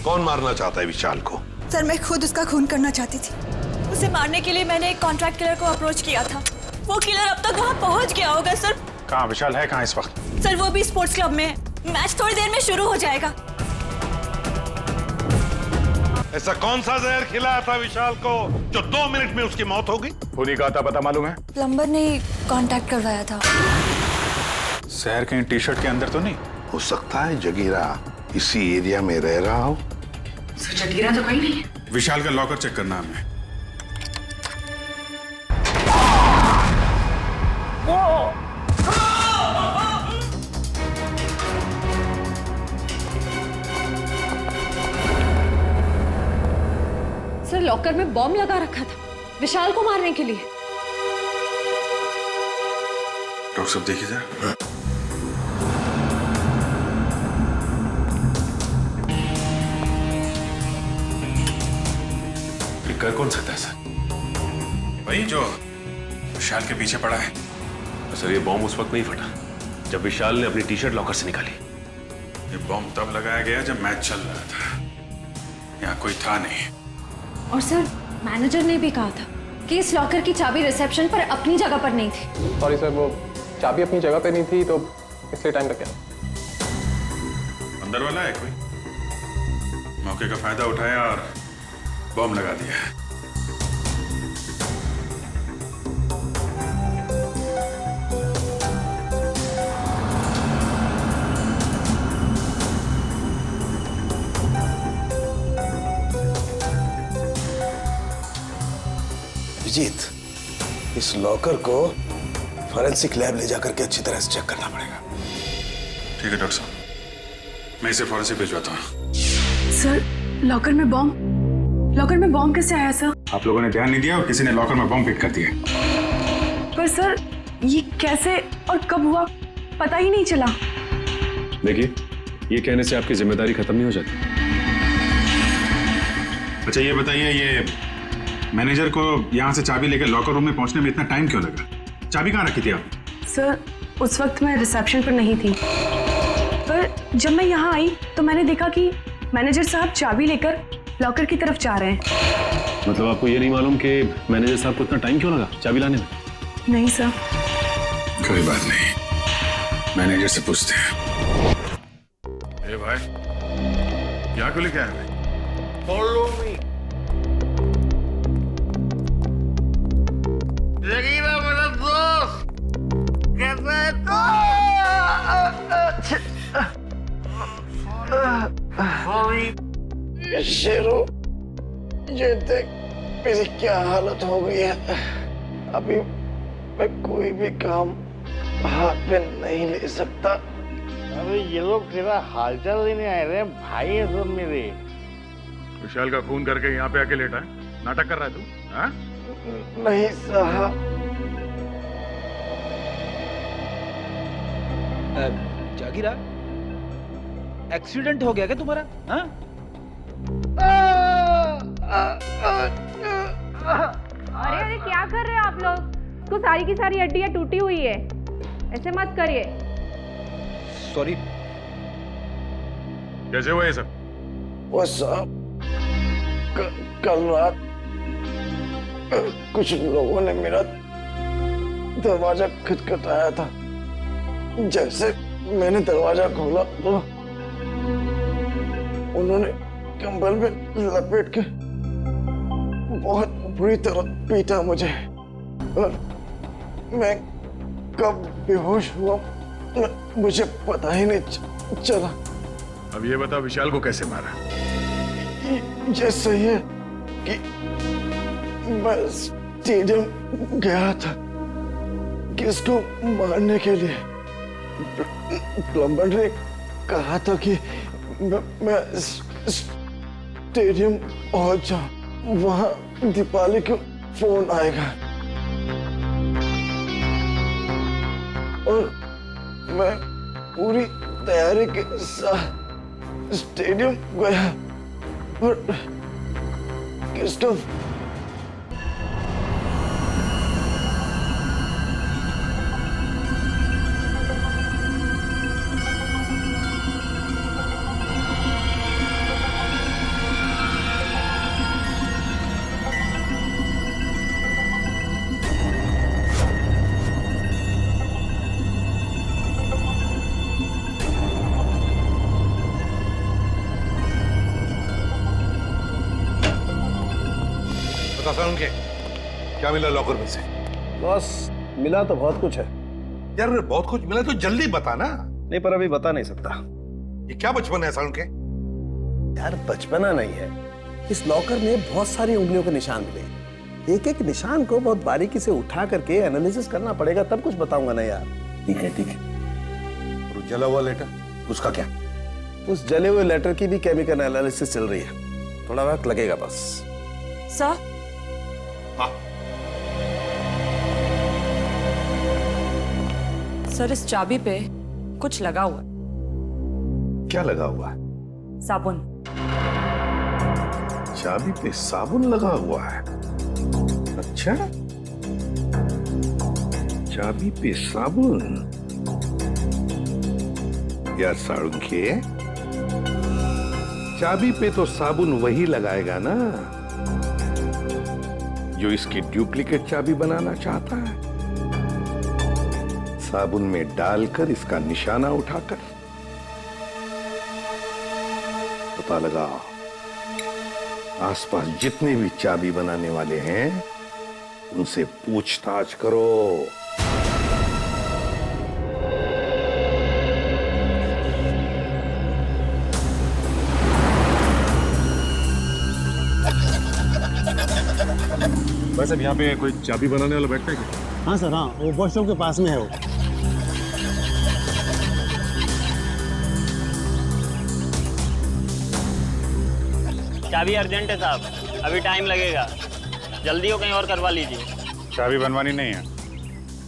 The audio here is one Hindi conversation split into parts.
कौन मारना चाहता है विशाल को? सर मैं खुद उसका खून करना चाहती थी। उसे मारने के लिए मैंने एक कॉन्ट्रैक्ट किलर को अप्रोच किया था। वो किलर अब तक वहाँ पहुँच गया होगा सर। कहाँ विशाल है, कहाँ इस वक्त? सर वो भी स्पोर्ट्स क्लब में है। मैच थोड़ी देर में शुरू हो जाएगा। ऐसा कौन सा जहर खिलाया था विशाल को जो 2 मिनट में उसकी मौत हो गई? खूनी का था, पता मालूम है? प्लम्बर ने कांटेक्ट करवाया था। शहर कहीं टी शर्ट के अंदर तो नहीं? हो सकता है जगीरा इसी एरिया में रह रहा हो। सर जगीरा तो कहीं नहीं है। विशाल का लॉकर चेक करना हमें। सर लॉकर में बॉम्ब लगा रखा था विशाल को मारने के लिए। डॉक्टर साहब देखिए जरा। कर कौन सकता है सर? वही जो विशाल के पीछे पड़ा है। तो सर ये बॉम्ब उस वक्त नहीं फटा जब विशाल ने अपनी टी शर्ट लॉकर से निकाली। ये बॉम्ब तब लगाया गया जब मैच चल रहा था, यहाँ कोई था नहीं। और सर मैनेजर ने भी कहा था कि इस लॉकर की चाबी रिसेप्शन पर अपनी जगह पर नहीं थी। सॉरी सर, वो चाबी अपनी जगह पे नहीं थी तो इसलिए टाइम लग गया। अंदर वाला है कोई? मौके का फायदा उठाया और बॉम्ब लगा दिया। अभिजीत, इस लॉकर को फॉरेंसिक लैब ले जाकर के अच्छी तरह से चेक करना पड़ेगा। ठीक है डॉक्टर साहब, मैं इसे फॉरेंसिक भिजवाता हूँ। सर लॉकर में बॉम्ब कैसे आया सर? आप लोगों ने ध्यान नहीं दिया और किसी ने लॉकर में बॉम्ब फिट कर दिया। पर सर ये कैसे और कब हुआ पता ही नहीं चला। देखिए ये कहने से आपकी जिम्मेदारी खत्म नहीं हो जाती। अच्छा ये बताइए, ये मैनेजर को यहाँ से चाबी लेकर लॉकर रूम में पहुंचने में इतना टाइम क्यों लगा? चाबी कहाँ रखी थी आप? सर उस वक्त मैं रिसेप्शन पर नहीं थी, पर जब मैं यहाँ आई तो मैंने देखा कि मैनेजर साहब चाबी लेकर लॉकर की तरफ जा रहे हैं। मतलब आपको ये नहीं मालूम कि मैनेजर साहब को इतना टाइम क्यों लगा चाबी लाने में? नहीं सर। कोई बात नहीं, मैनेजर से पूछते हैं। ए भाई, यहाँ क्यों लेके आए? Follow me. जगीरा मेरा दोस्त, कैसा है तू? शेरो, ये देख मेरी क्या हालत हो गई है। अभी मैं कोई भी काम हाथ में नहीं ले सकता। अरे ये लोग तेरा हालचाल लेने आए रहे भाई है सब मेरे। विशाल का खून करके यहाँ पे आके लेटा है, नाटक कर रहा है तू? हाँ? नहीं साहब। जागीरा, एक्सीडेंट हो गया क्या तुम्हारा? हाँ? अरे अरे क्या कर रहे हो आप लोग? तो सारी की सारी हड्डियां टूटी हुई है, ऐसे मत करिए। सॉरी। कैसे हुआ ये सब? वो साहब कल रात कुछ लोगों ने मेरा दरवाजा खटखटाया था। जैसे मैंने दरवाजा खोला तो उन्होंने कंबल में लपेट के बहुत बुरी तरह पीटा मुझे और मैं कब बेहोश हुआ मुझे पता ही नहीं चला। अब ये बताओ विशाल को कैसे मारा? ये सही है कि मैं स्टेडियम गया था किसको मारने के लिए। प्लम्बर ने कहा था कि मैं स्टेडियम पहुंच जाऊं, वहां दीपाली को फोन आएगा और मैं पूरी तैयारी के साथ स्टेडियम गया और किसको बता साउंड के क्या मिला लॉकर में से? बॉस मिला तो बहुत कुछ है। यार बहुत कुछ मिला तो जल्दी बता ना। नहीं पर अभी बता नहीं सकता। ये क्या बचपन है साउंड के? यार बचपना नहीं है, इस लॉकर में बहुत सारी उंगलियों के निशान मिले। एक एक निशान को बहुत बारीकी से उठा करके एनालिसिस करना पड़ेगा, तब कुछ बताऊंगा ना यार। ठीक है ठीक है। और जला हुआ लेटर उसका क्या? उस जले हुए लेटर की भी केमिकल एनालिसिस चल रही है, थोड़ा वक्त लगेगा बस। सर हाँ सर, इस चाबी पे कुछ लगा हुआ है। क्या लगा हुआ है? साबुन। चाबी पे साबुन लगा हुआ है? अच्छा, चाबी पे साबुन। यार साळुंखे, चाबी पे तो साबुन वही लगाएगा ना जो इसकी डुप्लीकेट चाबी बनाना चाहता है। साबुन में डालकर इसका निशाना उठाकर पता लगा आसपास जितने भी चाबी बनाने वाले हैं उनसे पूछताछ करो। बस अब यहाँ पे कोई चाबी बनाने वाला बैठता है क्या? हाँ सर, हाँ, वो वॉशरूम के पास में है वो। चाबी अर्जेंट है साहब, अभी टाइम लगेगा, जल्दी हो कहीं और करवा लीजिए। चाबी बनवानी नहीं है,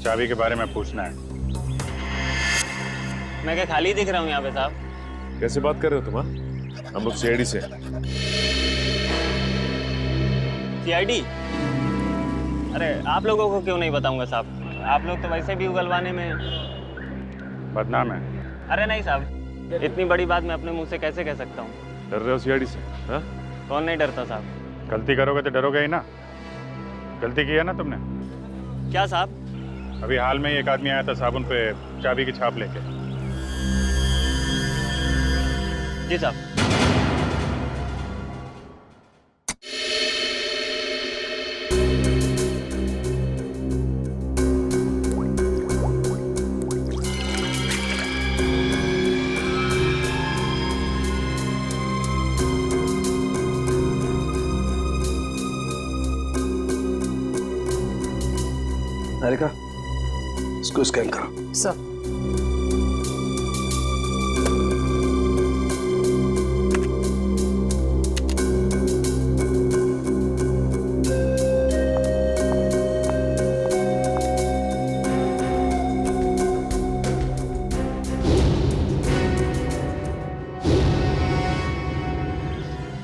चाबी के बारे में पूछना है। मैं क्या खाली दिख रहा हूँ यहाँ पे साहब? कैसे बात कर रहे हो तुम? हम लोग सीआईडी से। सीआईडी? अरे आप लोगों को क्यों नहीं बताऊंगा साहब, आप लोग तो वैसे भी उगलवाने में बदनाम है। अरे नहीं साहब, इतनी बड़ी बात मैं अपने मुंह से कैसे कह सकता हूँ? डर रहे हो सीआईडी से? हाँ? कौन नहीं डरता साहब? गलती करोगे तो डरोगे ही ना। गलती की है ना तुमने? क्या साहब? अभी हाल में ही एक आदमी आया था साबुन पे चाबी की छाप लेके। जी साहब। हारिका, इसको स्कैन करो। सर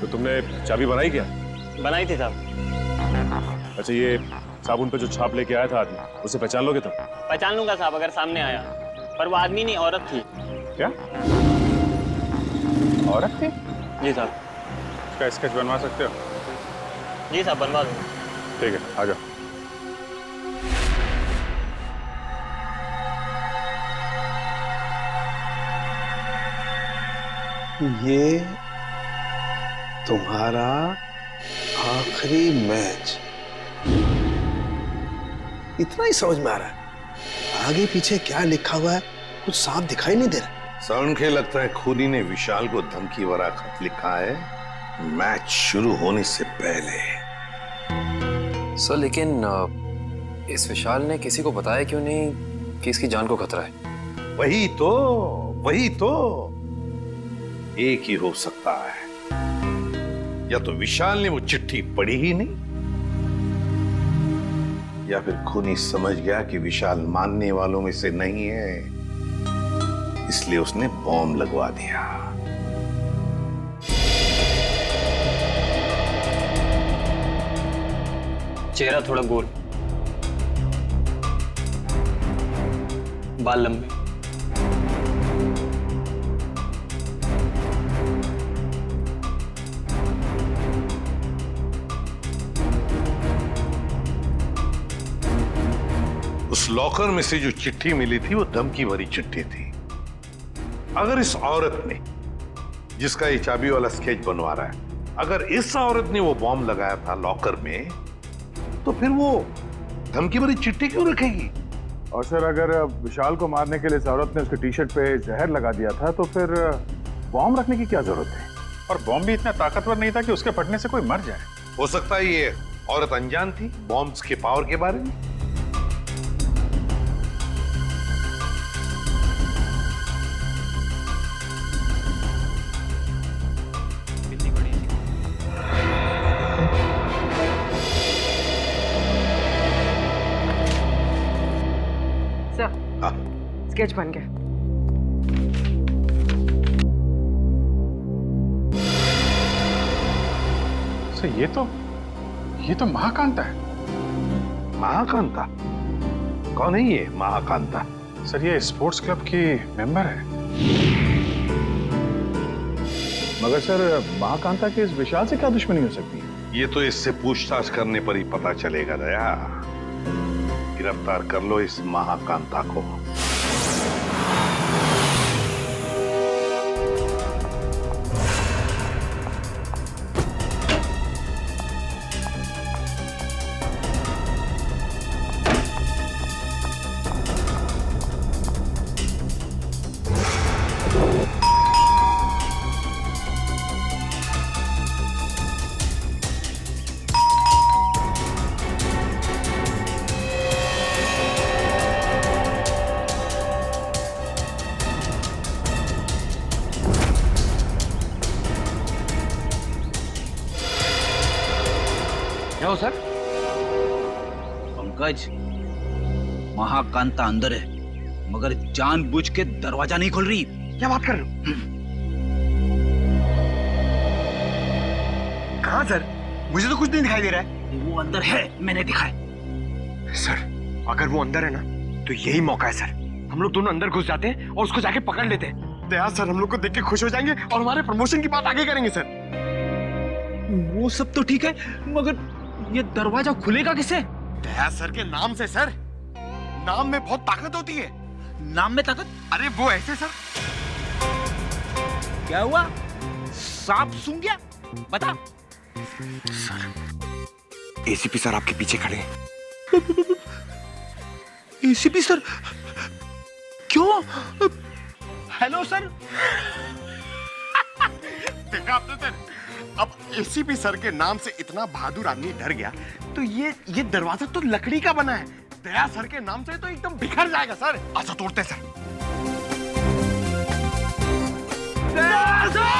तो तुमने चाबी बनाई क्या? बनाई थी साहब। अच्छा, ये साबुन पे जो छाप लेके आया था आदमी, उसे पहचान लोगे तुम? पहचान लूंगा साहब अगर सामने आया, पर वो आदमी नहीं, औरत थी। क्या औरत थी? जी साहब। इसका स्केच बनवा सकते हो? जी साहब, बनवा दूँ। ठीक है, आ जाओ। ये तुम्हारा आखिरी मैच, इतना ही समझ में आ रहा है। आगे पीछे क्या लिखा हुआ है कुछ साफ दिखाई नहीं दे रहा। साउंड के लगता है खूनी ने विशाल को धमकी भरा खत लिखा है मैच शुरू होने से पहले। सर लेकिन इस विशाल ने किसी को बताया क्यों नहीं कि इसकी जान को खतरा है? वही तो एक ही हो सकता है, या तो विशाल ने वो चिट्ठी पढ़ी ही नहीं, या फिर खूनी समझ गया कि विशाल मानने वालों में से नहीं है, इसलिए उसने बॉम्ब लगवा दिया। चेहरा थोड़ा गोल, बाल लंबे, उस लॉकर में से जो चिट्ठी मिली थी वो धमकी भरी चिट्ठी थी। अगर इस औरत ने, जिसका ये चाबी वाला स्केच बनवा रहा है, अगर इस औरत ने वो बॉम्ब लगाया था लॉकर में, तो फिर वो धमकी भरी चिट्ठी क्यों रखेगी? और सर अगर विशाल को मारने के लिए इस औरत ने उसके टी शर्ट पे जहर लगा दिया था तो फिर बॉम्ब रखने की क्या जरूरत है? और बॉम्ब भी इतना ताकतवर नहीं था कि उसके फटने से कोई मर जाए। हो सकता है ये औरत अनजान थी बॉम्ब्स के पावर के बारे में। स्केच बन गया। सर ये तो महाकांता है। महाकांता? कौन है ये महाकांता? सर ये स्पोर्ट्स क्लब की मेंबर है। मगर सर महाकांता के इस विशाल से क्या दुश्मनी हो सकती है? ये तो इससे पूछताछ करने पर ही पता चलेगा दया। गिरफ्तार कर लो इस महाकांता को। क्या हो सर? पंकज, महाकांता अंदर है मगर जानबूझ के दरवाजा नहीं खोल रही। क्या बात कर रहे हो? कहाँ सर? मुझे तो कुछ नहीं दिखाई दे रहा है। वो अंदर है, मैंने दिखा है। सर अगर वो अंदर है ना तो यही मौका है सर। हम लोग दोनों अंदर घुस जाते हैं और उसको जाके पकड़ लेते हैं। दया सर हम लोग को देख के खुश हो जाएंगे और हमारे प्रमोशन की बात आगे करेंगे सर। वो सब तो ठीक है मगर ये दरवाजा खुलेगा किसे? दया सर के नाम से सर। नाम में बहुत ताकत होती है। नाम में ताकत? अरे वो ऐसे सर। क्या हुआ? सांप सूंघ गया? बता। सर एसीपी सर आपके पीछे खड़े हैं। ACP sir? क्यों? Hello sir. देखा आपने सर? अब एसीपी सर के नाम से इतना बहादुर आदमी डर गया तो ये दरवाजा तो लकड़ी का बना है। दया सर के नाम से तो एकदम बिखर जाएगा सर। अच्छा तोड़ते सर। दया सर!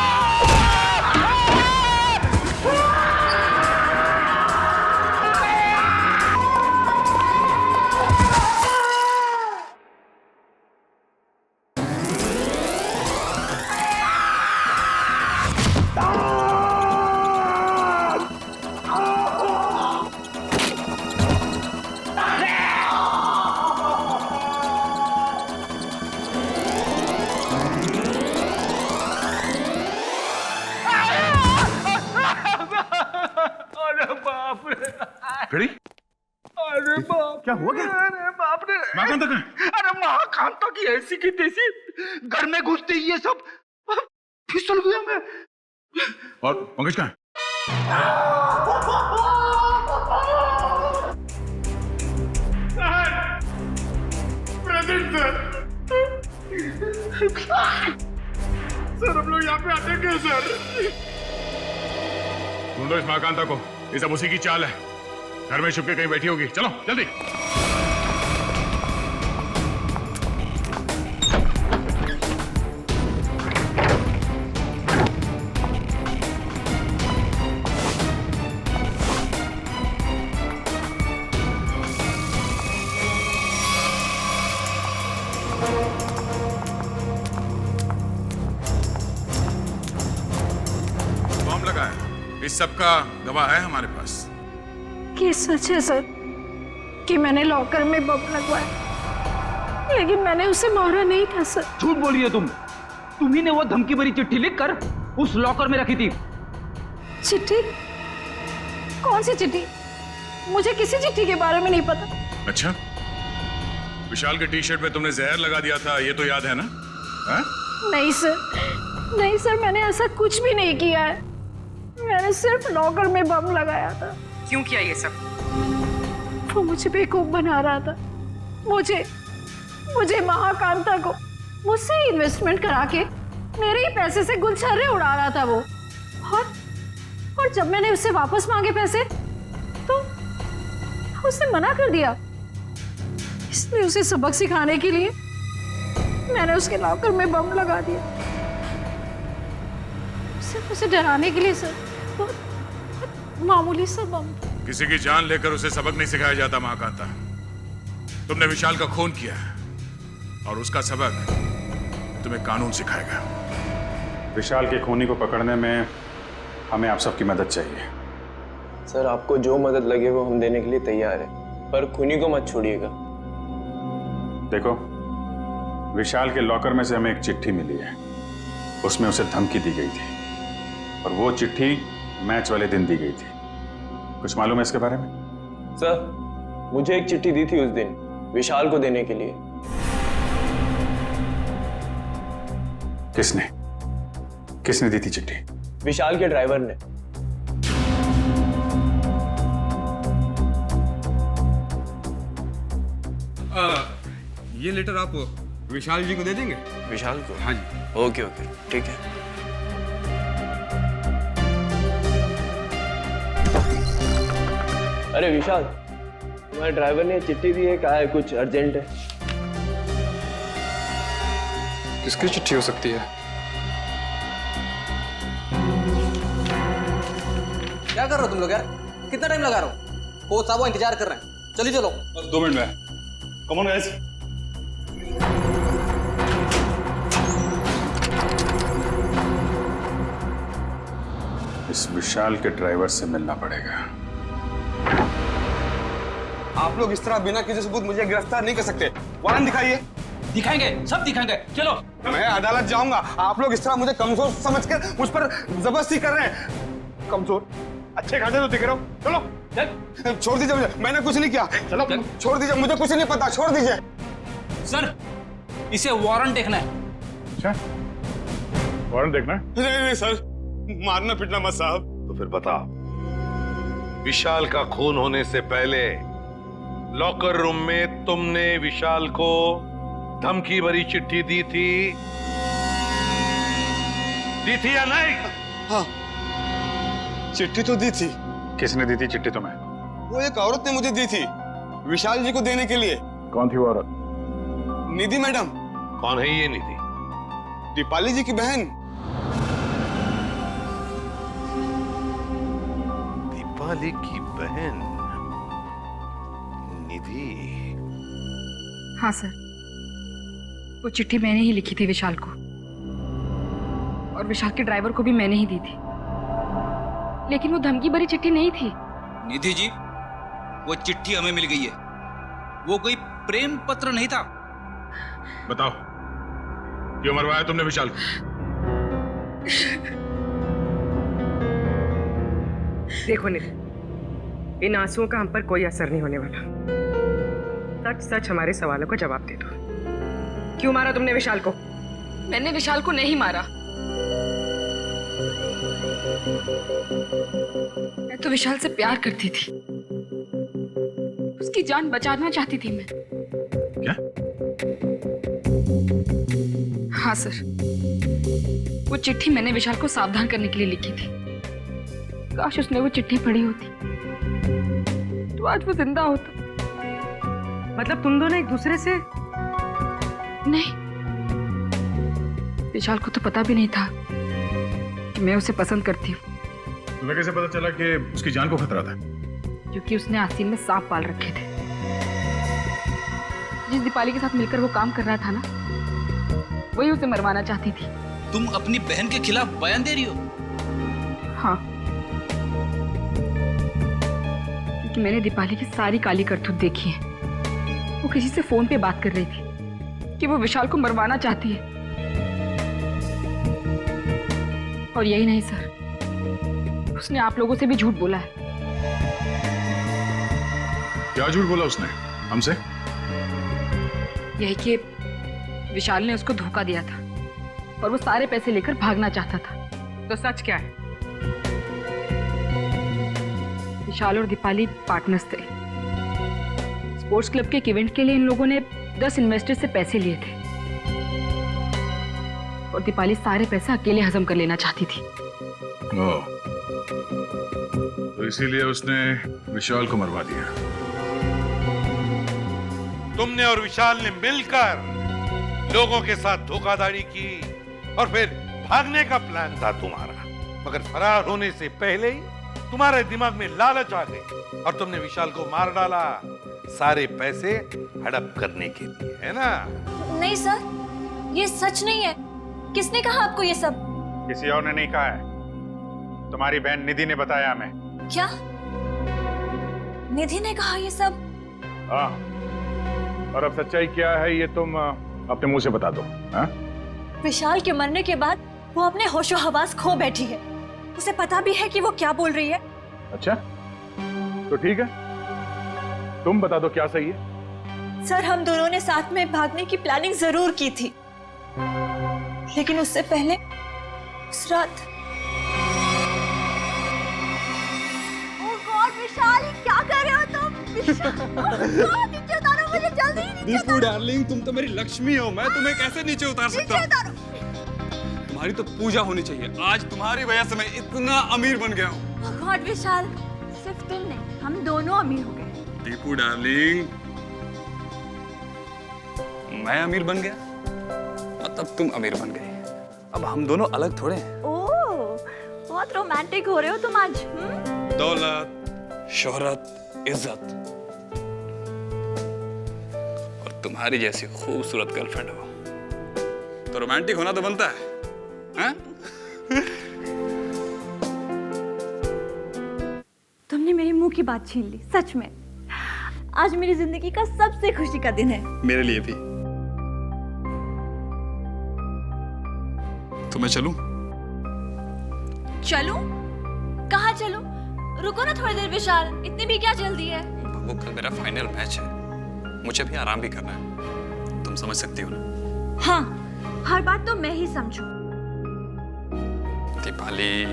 खड़ी? अरे बाप! क्या हुआ क्या? अरे बाप रे! महाकांता कहाँ? अरे महाकांता की ऐसी की तैसी घर में घुसते ही ये सब फिसल गया मैं। और पंकज कहाँ है? प्रेजेंट सर हम लोग यहाँ पे आते हैं सर। ढूंढो इस महाकांता को। ये सब उसी की चाल है। घर में छुप के कहीं बैठी होगी। चलो जल्दी। बॉम्ब लगा है। इस सब का गवाह है हमारे पास। ये सच है सर कि मैंने लॉकर में बम लगवाया, लेकिन मैंने उसे मारा नहीं था सर। झूठ बोल रही हो तुम। तुम्ही ने वो धमकी भरी चिट्ठी लिखकर उस लॉकर में रखी थी। चिट्ठी? कौन सी चिट्ठी? मुझे किसी चिट्ठी के बारे में नहीं पता। अच्छा, विशाल के टी शर्ट में तुमने जहर लगा दिया था, ये तो याद है ना? हा? नहीं सर, नहीं सर, मैंने ऐसा कुछ भी नहीं किया है। मैंने सिर्फ लॉकर में बम लगाया था। क्यों किया ये सब? वो मुझे बेवकूफ बना रहा था। मुझे महाकांता को मुझसे इन्वेस्टमेंट करा के मेरे ही पैसे से गुलछर्रे उड़ा रहा था वो। और जब मैंने उससे वापस मांगे पैसे तो उसने मना कर दिया। इसलिए उसे सबक सिखाने के लिए मैंने उसके लॉकर में बम लगा दिया। सिर्फ उसे डराने के लिए सर, तो मामूली सा बम। किसी की जान लेकर उसे सबक नहीं सिखाया जाता महाकांता। तुमने विशाल का खून किया और उसका सबक तुम्हें कानून सिखाएगा। विशाल के खूनी को पकड़ने में हमें आप सबकी मदद चाहिए। सर आपको जो मदद लगे वो हम देने के लिए तैयार हैं, पर खूनी को मत छोड़िएगा। देखो, विशाल के लॉकर में से हमें एक चिट्ठी मिली है। उसमें उसे धमकी दी गई थी और वो चिट्ठी मैच वाले दिन दी गई थी। कुछ मालूम है इसके बारे में? सर मुझे एक चिट्ठी दी थी उस दिन विशाल को देने के लिए। किसने दी थी चिट्ठी? विशाल के ड्राइवर ने। ये लेटर आप विशाल जी को दे देंगे? विशाल को? हाँ जी। ओके ओके ठीक है। अरे विशाल, तुम्हारे ड्राइवर ने चिट्ठी दी है, कहा है कुछ अर्जेंट है। किसकी चिट्ठी हो सकती है? क्या कर रहे हो तुम लोग यार? कितना टाइम लगा रहे हो? कोच साहब इंतजार कर रहे हैं, चलिए चलो। बस 2 मिनट में। Come on guys. इस विशाल के ड्राइवर से मिलना पड़ेगा। आप लोग इस तरह बिना किसी सबूत मुझे गिरफ्तार नहीं कर सकते। वारंट दिखाइए। दिखाएंगे, सब दिखाएंगे। चलो। मैं अदालत जाऊंगा। आप लोग इस तरह मुझे कमजोर समझकर मुझ पर जबरदस्ती कर रहे हैं। कमजोर? अच्छे खासे तो दिख रहे हो। चलो चल। छोड़ दीजिए मुझे, मैंने कुछ नहीं किया। चलो छोड़ दीजिए, मुझे कुछ नहीं पता, छोड़ दीजिए। सर इसे वारंट देखना है। अच्छा, वारंट देखना है? नहीं सर, मारना पीटना मत साहब। तो फिर बता, विशाल का खून होने से पहले लॉकर रूम में तुमने विशाल को धमकी भरी चिट्ठी दी थी या नहीं? हाँ, चिट्ठी तो दी थी। किसने दी थी चिट्ठी तुम्हें? वो एक औरत ने मुझे दी थी विशाल जी को देने के लिए। कौन थी वो औरत? निधि मैडम। कौन है ये निधि? दीपाली जी की बहन। दीपाली की बहन निधि? हाँ सर, वो चिट्ठी मैंने ही लिखी थी विशाल को, और विशाल के ड्राइवर को भी मैंने ही दी थी। लेकिन वो धमकी भरी चिट्ठी नहीं थी। निधि जी, वो चिट्ठी हमें मिल गई है। वो कोई प्रेम पत्र नहीं था। बताओ, क्यों मरवाया तुमने विशाल को? देखो निधि, इन आंसुओं का हम पर कोई असर नहीं होने वाला। सच सच हमारे सवालों का जवाब दे दो। क्यों मारा तुमने विशाल को? मैंने विशाल को नहीं मारा। मैं तो विशाल से प्यार करती थी, उसकी जान बचाना चाहती थी मैं। क्या? हाँ सर, वो चिट्ठी मैंने विशाल को सावधान करने के लिए लिखी थी। काश उसने वो चिट्ठी पढ़ी होती तो आज वो जिंदा होता। मतलब तुम दोनों एक दूसरे से? नहीं, विशाल को तो पता भी नहीं था कि मैं उसे पसंद करती हूँ। तुम्हें कैसे पता चला कि उसकी जान को खतरा था? क्योंकि उसने आस्तीन में सांप पाल रखे थे। जिस दीपाली के साथ मिलकर वो काम कर रहा था ना, वही उसे मरवाना चाहती थी। तुम अपनी बहन के खिलाफ बयान दे रही हो? हाँ, क्योंकि मैंने दीपाली की सारी काली करतूत देखी है। वो किसी से फोन पे बात कर रही थी कि वो विशाल को मरवाना चाहती है। और यही नहीं सर, उसने आप लोगों से भी झूठ बोला है। क्या झूठ बोला उसने हमसे? यही कि विशाल ने उसको धोखा दिया था और वो सारे पैसे लेकर भागना चाहता था। तो सच क्या है? विशाल और दीपाली पार्टनर्स थे। स्पोर्ट्स क्लब के एक इवेंट के लिए इन लोगों ने 10 इन्वेस्टर से पैसे लिए थे और दीपाली सारे पैसे अकेले हजम कर लेना चाहती थी। तो इसीलिए उसने विशाल को मरवा दिया। तुमने और विशाल ने मिलकर लोगों के साथ धोखाधड़ी की और फिर भागने का प्लान था तुम्हारा, मगर फरार होने से पहले ही तुम्हारे दिमाग में लालच आ गई और तुमने विशाल को मार डाला, सारे पैसे हड़प करने के लिए, है ना? नहीं सर, ये सच नहीं है। किसने कहा आपको ये सब? किसी और ने नहीं कहा है, तुम्हारी बहन निधि ने बताया हमें। क्या? निधि ने कहा ये सब? हाँ, और अब सच्चाई क्या है ये तुम अपने मुंह से बता दो। हाँ? विशाल के मरने के बाद वो अपने होशो हवास खो बैठी है। उसे पता भी है कि वो क्या बोल रही है। अच्छा, तो ठीक है, तुम बता दो क्या सही है। सर, हम दोनों ने साथ में भागने की प्लानिंग जरूर की थी, लेकिन उससे पहले उस रात। ओह गॉड विशाल, क्या कर रहे हो तुम? विशाल, नीचे उतारो मुझे जल्दी, नीचे दीपू डार्लिंग, तुम तो मेरी लक्ष्मी हो, मैं तुम्हें कैसे नीचे उतार सकता हूँ? तुम्हारी तो पूजा होनी चाहिए। आज तुम्हारी वजह से मैं इतना अमीर बन गया हूँ। ओह गॉड विशाल, सिर्फ तुम नहीं, हम दोनों अमीर हो गए। दीपू डार्लिंग, मैं अमीर बन गया मतलब तुम अमीर बन गई। अब हम दोनों अलग थोड़े हैं। ओह, बहुत रोमांटिक हो रहे हो तुम आज। दौलत, शोहरत, इज्जत और तुम्हारी जैसी खूबसूरत गर्लफ्रेंड हो तो रोमांटिक होना तो बनता है, हैं? तुमने मेरे मुंह की बात छीन ली, सच में। आज मेरी जिंदगी का सबसे खुशी का दिन है। मेरे लिए भी। तो मैं चलूं? चलूं? कहाँ चलूं? रुको ना थोड़ी देर विशाल, इतनी भी क्या जल्दी है? बाबू, कल मेरा फाइनल मैच है, मुझे भी आराम भी करना है, तुम समझ सकती हो ना? हाँ, हर बात तो मैं ही समझूं। दीपाली,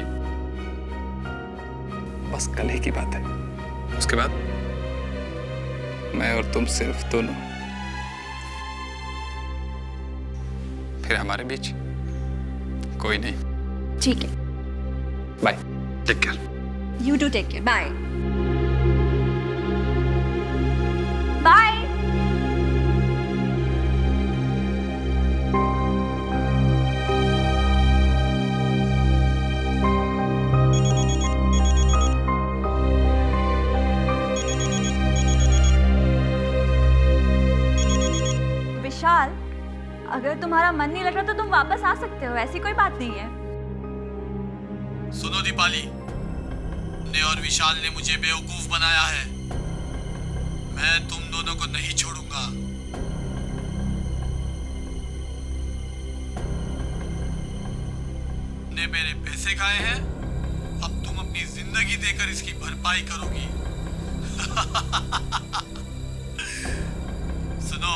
बस कल ही की बात है, उसके बाद मैं और तुम सिर्फ दोनों, फिर हमारे बीच कोई नहीं। ठीक है, bye, take care. You do take care, bye bye. Vishal, अगर तुम्हारा मन नहीं लग रहा तो तुम वापस आ सकते हो, ऐसी कोई बात नहीं है। सुनो दीपाली, ने और विशाल ने मुझे बेवकूफ बनाया है। मैं तुम दोनों को नहीं छोड़ूंगा। ने मेरे पैसे खाए हैं, अब तुम अपनी जिंदगी देकर इसकी भरपाई करोगी। सुनो,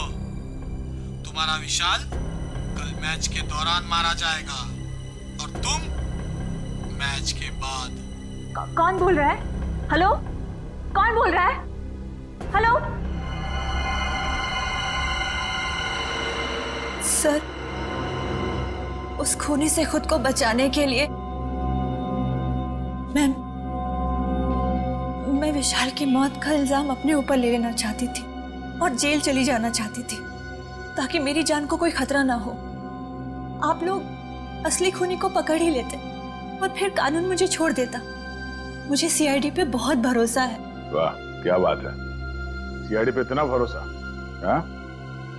तुम्हारा विशाल कल मैच के दौरान मारा जाएगा और तुम मैच के बाद। कौन बोल रहा है? हेलो, कौन बोल रहा है? हेलो सर, उस खूनी से खुद को बचाने के लिए मैं विशाल की मौत का इल्जाम अपने ऊपर ले लेना चाहती थी और जेल चली जाना चाहती थी ताकि मेरी जान को कोई खतरा ना हो। आप लोग असली खूनी को पकड़ ही लेते और फिर कानून मुझे छोड़ देता। मुझे सीआईडी पे बहुत भरोसा है। वाह, क्या बात है, सीआईडी पे इतना भरोसा? हाँ?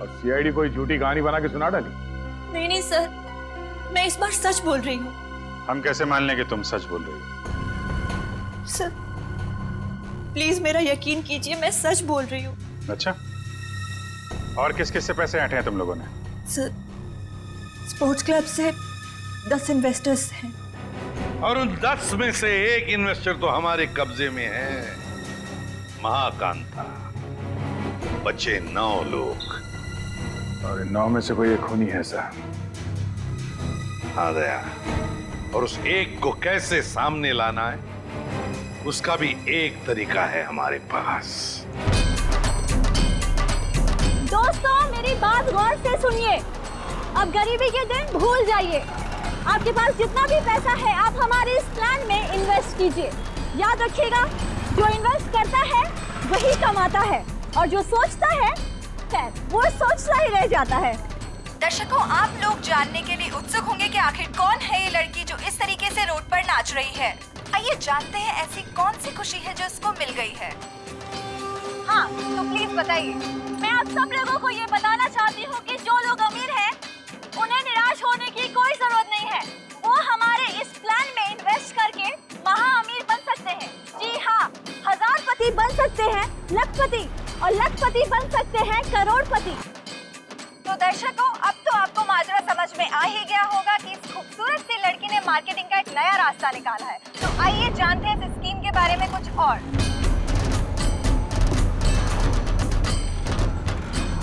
और सीआईडी कोई झूठी कहानी बना के सुना डाली? नहीं नहीं सर, मैं इस बार सच बोल रही हूँ। हम कैसे मान लें कि तुम सच बोल रही हो? सर प्लीज मेरा यकीन कीजिए, मैं सच बोल रही हूँ। अच्छा, और किस किस से पैसे ऐंठे हैं तुम लोगों ने? सर, स्पोर्ट्स क्लब से 10 इन्वेस्टर्स हैं और उन 10 में से एक इन्वेस्टर तो हमारे कब्जे में है, महाकांता। बचे 9 लोग और इन 9 में से कोई एक खूनी है सर। हाँ दया, और उस एक को कैसे सामने लाना है उसका भी एक तरीका है हमारे पास। दोस्तों मेरी बात गौर से सुनिए। अब गरीबी के दिन भूल जाइए। आपके पास जितना भी पैसा है आप हमारे इस प्लान में इन्वेस्ट कीजिए। याद रखिएगा, जो इन्वेस्ट करता है वही कमाता है और जो सोचता है खैर वो सोचता ही रह जाता है। दर्शकों, आप लोग जानने के लिए उत्सुक होंगे कि आखिर कौन है ये लड़की जो इस तरीके से रोड पर नाच रही है। आइए जानते हैं ऐसी कौन सी खुशी है जो इसको मिल गई है। हाँ, तो प्लीज बताइए। मैं आप सब लोगों को ये बताना चाहती हूँ कि जो लोग अमीर हैं उन्हें निराश होने की कोई जरूरत नहीं है। वो हमारे इस प्लान में इन्वेस्ट करके महा अमीर बन सकते हैं। जी हाँ, हजारपति बन सकते हैं, लखपति, और लखपति बन सकते हैं करोड़पति। तो दर्शकों, अब तो आपको माजरा समझ में आ ही गया होगा कि इस खूबसूरत सी लड़की ने मार्केटिंग का एक नया रास्ता निकाला है। तो आइए जानते हैं इस स्कीम के बारे में कुछ और।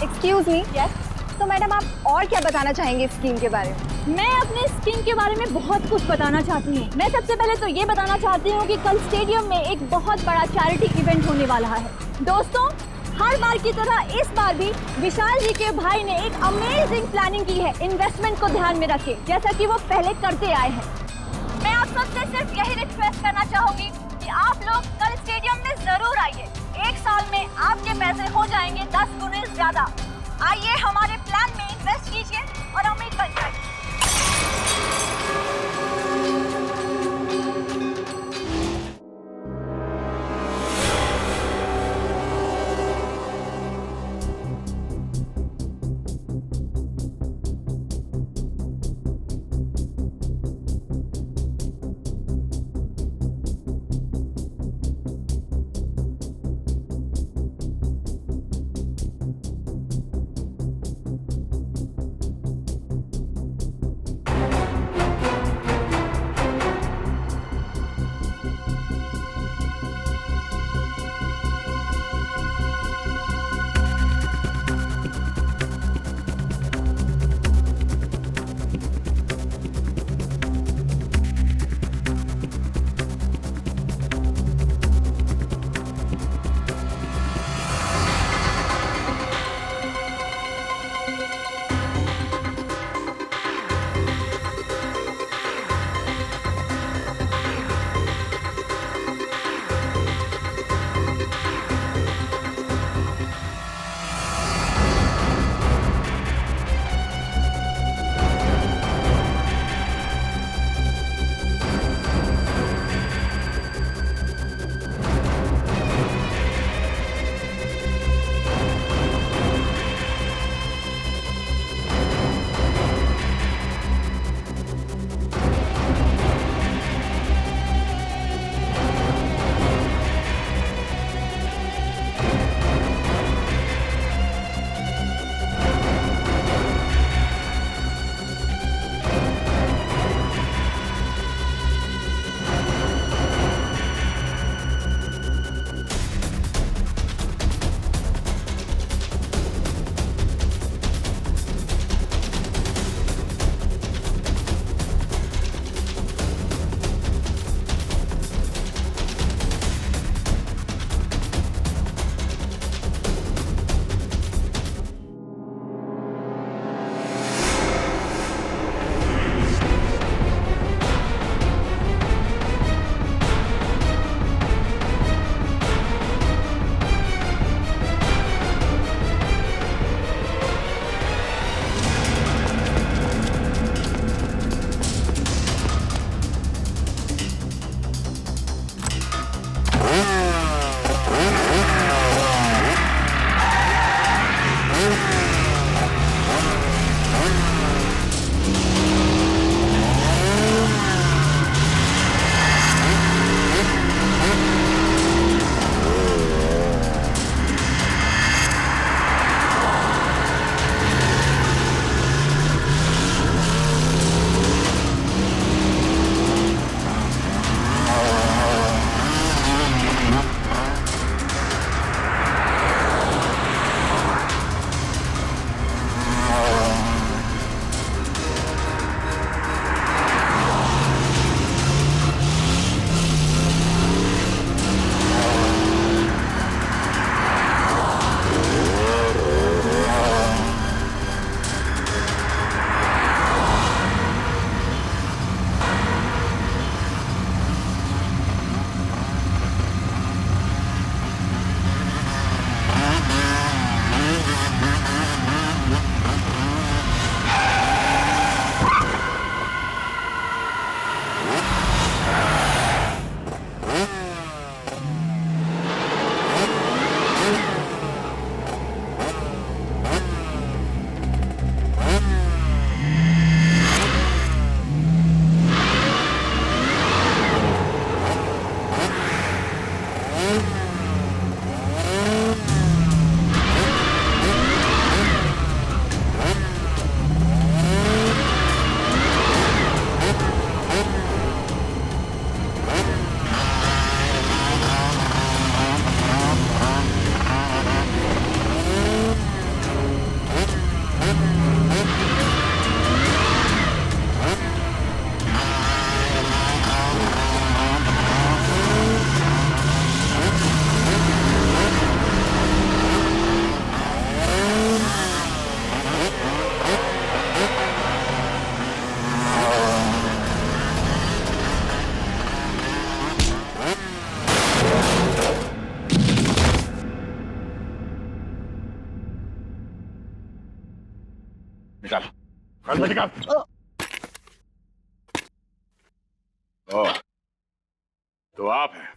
Excuse me, yes. तो मैडम आप और क्या बताना चाहेंगे स्कीम के बारे में? मैं अपने स्कीम के बारे में बहुत कुछ बताना चाहती हूँ। मैं सबसे पहले तो ये बताना चाहती हूँ कि कल स्टेडियम में एक बहुत बड़ा चैरिटी इवेंट होने वाला है। दोस्तों, हर बार की तरह इस बार भी विशाल जी के भाई ने एक अमेजिंग प्लानिंग की है इन्वेस्टमेंट को ध्यान में रखे, जैसा कि वो पहले करते आए हैं। मैं आप सबसे सिर्फ यही रिक्वेस्ट करना चाहूंगी कि आप लोग कल स्टेडियम में जरूर आइए। एक साल में आपके पैसे हो जाएंगे 10 गुने ज्यादा। आइए हमारे प्लान में इन्वेस्ट कीजिए और अमीर बन जाइए। ओ, तो आप हैं।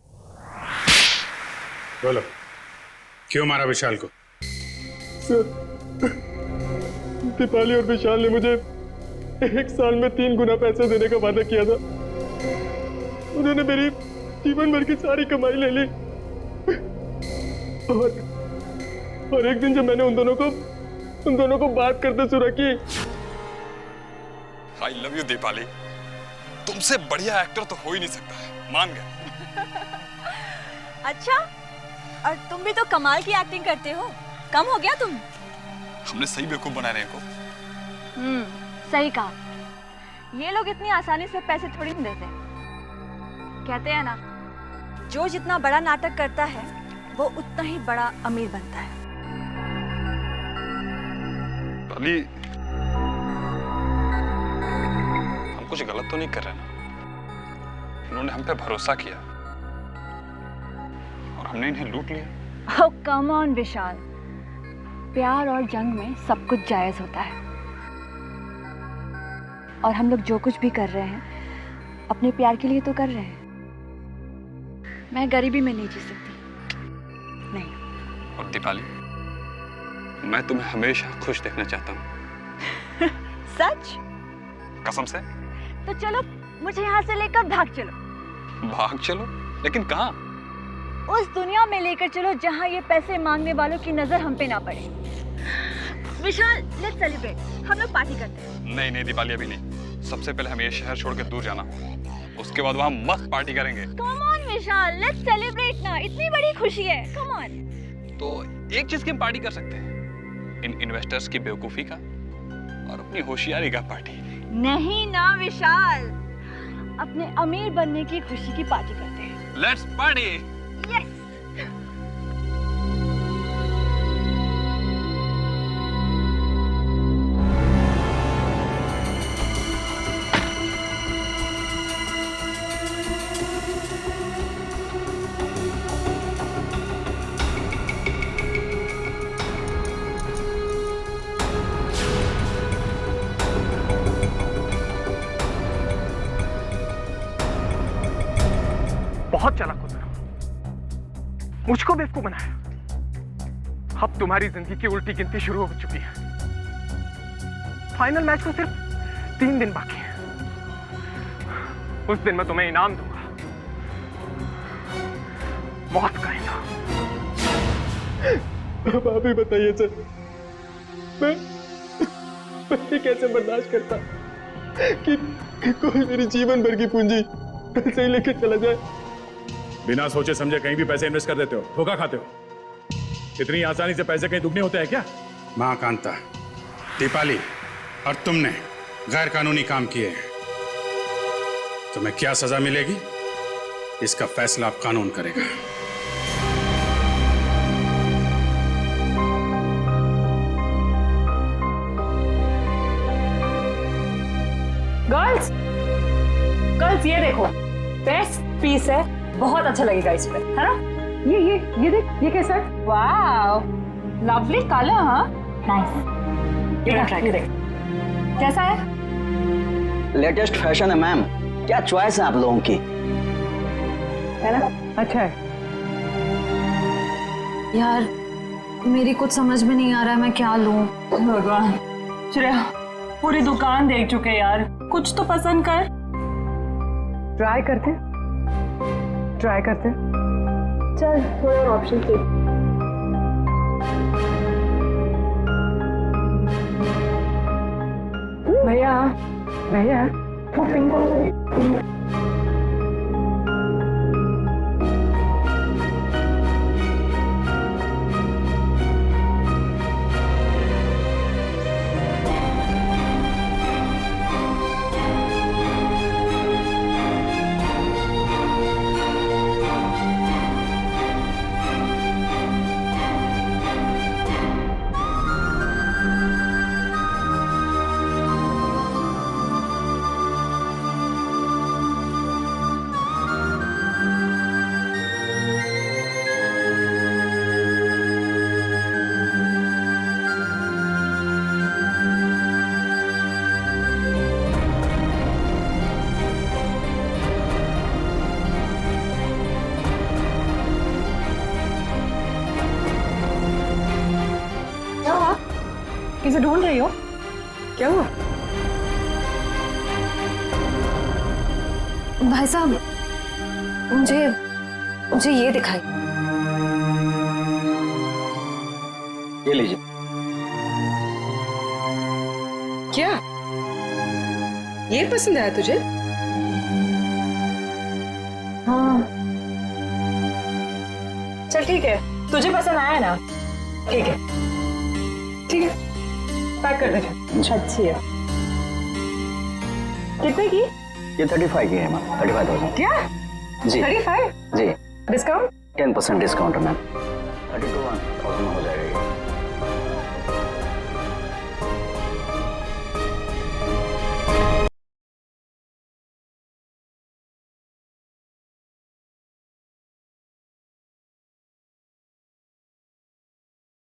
बोलो, क्यों मारा विशाल को? दीपाली और विशाल ने मुझे 1 साल में 3 गुना पैसे देने का वादा किया था। उन्होंने मेरी जीवन भर की सारी कमाई ले ली। और एक दिन जब मैंने उन दोनों को बात करते सुना कि आई लव यू दीपाली, तुमसे बढ़िया एक्टर तो हो ही नहीं सकता है, मान गए। अच्छा, और तुम भी तो कमाल की एक्टिंग करते हो, कम हो गया तुम? हमने सही बेवकूफ बना रहे हैं इनको। सही कहा। ये लोग इतनी आसानी से पैसे थोड़ी नहीं देते। कहते हैं ना, जो जितना बड़ा नाटक करता है वो उतना ही बड़ा अमीर बनता है। दीपाली, हम कुछ गलत तो नहीं कर रहे ना? उन्होंने हम पे भरोसा किया और हमने इन्हें लूट लिया। ओह कम ऑन विशाल, प्यार और जंग में सब कुछ जायज होता है। और हम लोग जो कुछ भी कर रहे हैं अपने प्यार के लिए तो कर रहे हैं। मैं गरीबी में नहीं जी सकती, नहीं। और दीपाली, मैं तुम्हें हमेशा खुश देखना चाहता हूँ। सच? कसम से। तो चलो मुझे यहाँ से लेकर भाग चलो। भाग चलो? लेकिन कहाँ? उस दुनिया में लेकर चलो जहाँ ये पैसे मांगने वालों की नजर हम पे ना पड़े। विशाल, लेट्स सेलिब्रेट, हम लोग पार्टी करते हैं। नहीं नहीं दीपाली, अभी नहीं। सबसे पहले हमें ये शहर छोड़ के दूर जाना, उसके बाद वहाँ मस्त पार्टी करेंगे। Come on Vishal, let's celebrate ना, इतनी बड़ी खुशी है, कम ऑन। तो एक चीज की हम पार्टी कर सकते हैं, इन इन्वेस्टर्स की बेवकूफी का और अपनी होशियारी का पार्टी। नहीं ना विशाल, अपने अमीर बनने की खुशी की पार्टी करते हैं। Let's party. यस। बहुत चालाक हो तुम, मुझको बेवकूफ बनाया। अब तुम्हारी जिंदगी की उल्टी गिनती शुरू हो चुकी है। फाइनल मैच को सिर्फ 3 दिन बाकी है। उस दिन मैं तुम्हें इनाम दूंगा, मौत का इनाम। अब आप ही बताइए सर, मैं कैसे बर्दाश्त करता कि कोई मेरी जीवन भर की पूंजी पैसे ही लेके चला जाए। बिना सोचे समझे कहीं भी पैसे इन्वेस्ट कर देते हो, धोखा खाते हो। इतनी आसानी से पैसे कहीं दुगने होते हैं क्या? मां कांता, दीपाली और तुमने गैर कानूनी काम किए हैं। तुम्हें क्या सजा मिलेगी, इसका फैसला अब कानून करेगा। गर्ल्स ये देखो, बेस्ट पीस है, बहुत अच्छा लगेगा इस पे, है ना? ये देख, ये कैसा है? वाव, लवली कलर। हाँ, नाइस। ये ट्राई कर, कैसा है? लेटेस्ट फैशन है मैम, क्या चॉइस है आप लोगों की, है ना? अच्छा है यार, मेरी कुछ समझ में नहीं आ रहा है मैं क्या लूं। भगवान, श्रेया पूरी दुकान देख चुके यार, कुछ तो पसंद कर। ट्राई करते चल, थोड़े और ऑप्शन थे। भैया वो पिंक वाला इसे ढूंढ रही हो? क्या हुआ? भाई साहब, मुझे ये दिखाई। ये लीजिए। क्या ये पसंद आया तुझे? हाँ, चल ठीक है, तुझे पसंद आया ना? ठीक है, ठीक है, पैक कर दे। अच्छी है। कितने की? ये 35 की है मैम, 35,000। क्या? जी 35? जी। डिस्काउंट? 10% डिस्काउंट है मैम, 32,000 हो जाएगा।